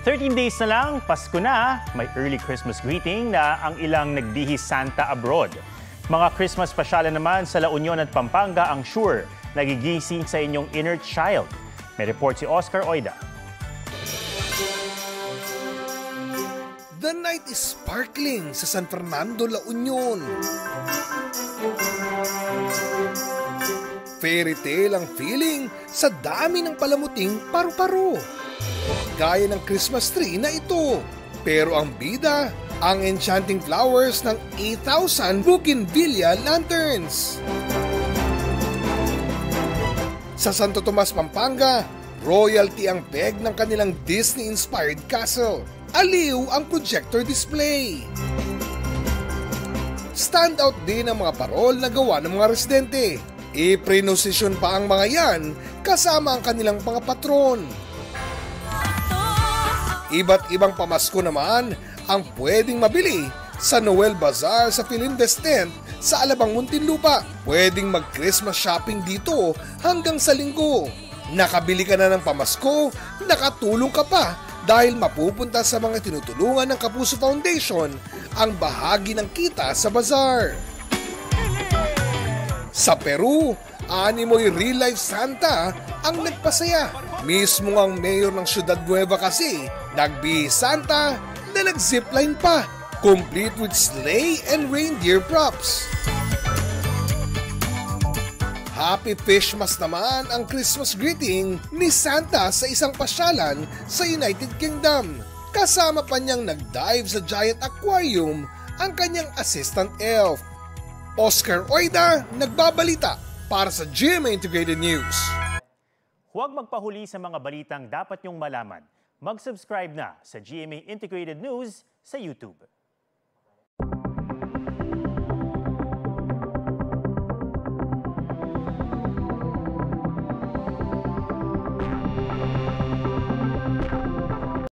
13 days na lang, Pasko na, may early Christmas greeting na ang ilang nagbihis Santa abroad. Mga Christmas pasyalan naman sa La Union at Pampanga ang sure nagigising sa inyong inner child. May report si Oscar Oida. The night is sparkling sa San Fernando, La Union. Fairy tale ang feeling sa dami ng palamuting paru-paro. Gaya ng Christmas tree na ito. Pero ang bida, ang enchanting flowers ng 8,000 bougainvillea lanterns. Sa Santo Tomas, Pampanga, royalty ang peg ng kanilang Disney-inspired castle. Aliw ang projector display. Standout din ang mga parol na gawa ng mga residente. Iprenosisyon pa ang mga yan kasama ang kanilang mga patron. Iba't ibang pamasko naman ang pwedeng mabili sa Noel Bazaar sa Philindes Tent sa Alabang, Muntinlupa. Pwedeng mag-Christmas shopping dito hanggang sa Linggo. Nakabili ka na ng pamasko, nakatulong ka pa dahil mapupunta sa mga tinutulungan ng Kapuso Foundation ang bahagi ng kita sa bazaar. Sa Peru, animoy real-life Santa ang nagpasaya. Mismo ang mayor ng Ciudad Nueva kasi, nagbihis Santa na nag-zipline pa, complete with sleigh and reindeer props. Happy Fishmas naman ang Christmas greeting ni Santa sa isang pasyalan sa United Kingdom. Kasama pa niyang nag-dive sa giant aquarium ang kanyang assistant elf. Oscar Oida, nagbabalita para sa GMA Integrated News. Huwag magpahuli sa mga balitang dapat niyong malaman. Mag-subscribe na sa GMA Integrated News sa YouTube.